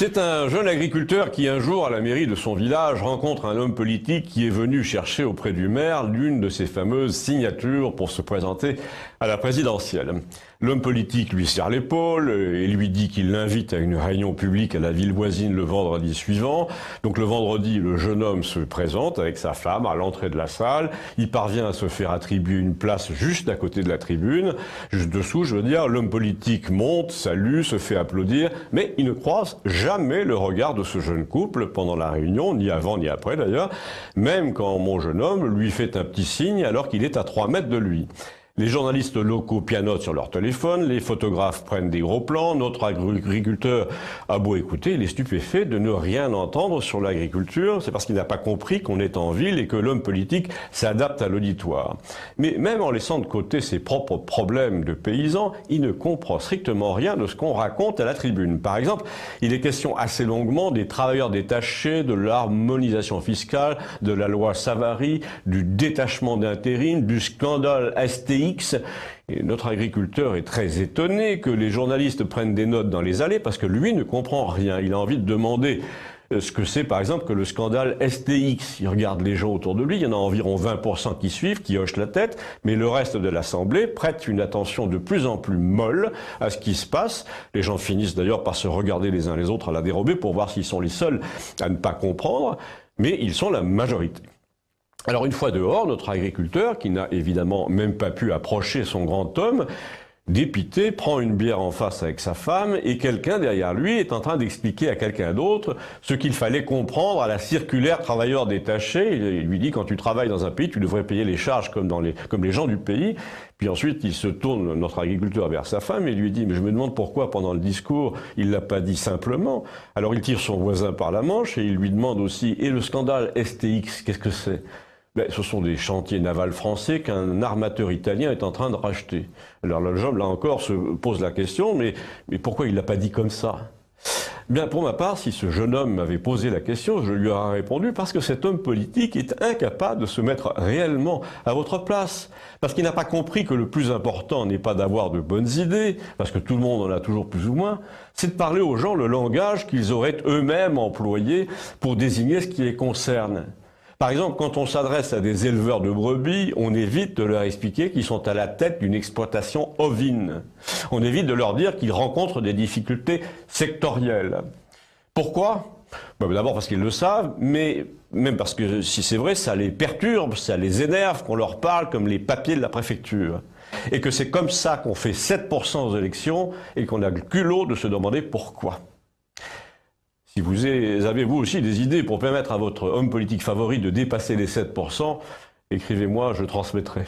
C'est un jeune agriculteur qui, un jour, à la mairie de son village, rencontre un homme politique qui est venu chercher auprès du maire l'une de ses fameuses signatures pour se présenter à la présidentielle. L'homme politique lui serre l'épaule et lui dit qu'il l'invite à une réunion publique à la ville voisine le vendredi suivant. Donc le vendredi, le jeune homme se présente avec sa femme à l'entrée de la salle. Il parvient à se faire attribuer une place juste à côté de la tribune. Juste dessous, je veux dire, l'homme politique monte, salue, se fait applaudir, mais il ne croise jamais le regard de ce jeune couple pendant la réunion, ni avant ni après d'ailleurs, même quand mon jeune homme lui fait un petit signe alors qu'il est à 3 mètres de lui. Les journalistes locaux pianotent sur leur téléphone, les photographes prennent des gros plans, notre agriculteur a beau écouter, il est stupéfait de ne rien entendre sur l'agriculture, c'est parce qu'il n'a pas compris qu'on est en ville et que l'homme politique s'adapte à l'auditoire. Mais même en laissant de côté ses propres problèmes de paysans, il ne comprend strictement rien de ce qu'on raconte à la tribune. Par exemple, il est question assez longuement des travailleurs détachés, de l'harmonisation fiscale, de la loi Savary, du détachement d'intérim, du scandale STI. Et notre agriculteur est très étonné que les journalistes prennent des notes dans les allées parce que lui ne comprend rien. Il a envie de demander ce que c'est par exemple que le scandale STX. Il regarde les gens autour de lui, il y en a environ 20% qui suivent, qui hochent la tête, mais le reste de l'Assemblée prête une attention de plus en plus molle à ce qui se passe. Les gens finissent d'ailleurs par se regarder les uns les autres à la dérobée pour voir s'ils sont les seuls à ne pas comprendre, mais ils sont la majorité. Alors une fois dehors, notre agriculteur, qui n'a évidemment même pas pu approcher son grand homme, dépité, prend une bière en face avec sa femme et quelqu'un derrière lui est en train d'expliquer à quelqu'un d'autre ce qu'il fallait comprendre à la circulaire travailleurs détachés. Il lui dit quand tu travailles dans un pays, tu devrais payer les charges comme les gens du pays. Puis ensuite, il se tourne, notre agriculteur, vers sa femme et lui dit « Mais je me demande pourquoi, pendant le discours, il l'a pas dit simplement ?» Alors il tire son voisin par la manche et il lui demande aussi « Et le scandale STX, qu'est-ce que c'est ?» Ben, ce sont des chantiers navals français qu'un armateur italien est en train de racheter. Alors le jeune, là encore, se pose la question, mais pourquoi il l'a pas dit comme ça? Bien, pour ma part, si ce jeune homme m'avait posé la question, je lui aurais répondu parce que cet homme politique est incapable de se mettre réellement à votre place. Parce qu'il n'a pas compris que le plus important n'est pas d'avoir de bonnes idées, parce que tout le monde en a toujours plus ou moins, c'est de parler aux gens le langage qu'ils auraient eux-mêmes employé pour désigner ce qui les concerne. Par exemple, quand on s'adresse à des éleveurs de brebis, on évite de leur expliquer qu'ils sont à la tête d'une exploitation ovine. On évite de leur dire qu'ils rencontrent des difficultés sectorielles. Pourquoi? D'abord parce qu'ils le savent, mais même parce que si c'est vrai, ça les perturbe, ça les énerve qu'on leur parle comme les papiers de la préfecture. Et que c'est comme ça qu'on fait 7% aux élections et qu'on a le culot de se demander pourquoi. Si vous avez vous aussi des idées pour permettre à votre homme politique favori de dépasser les 7%, écrivez-moi, je transmettrai.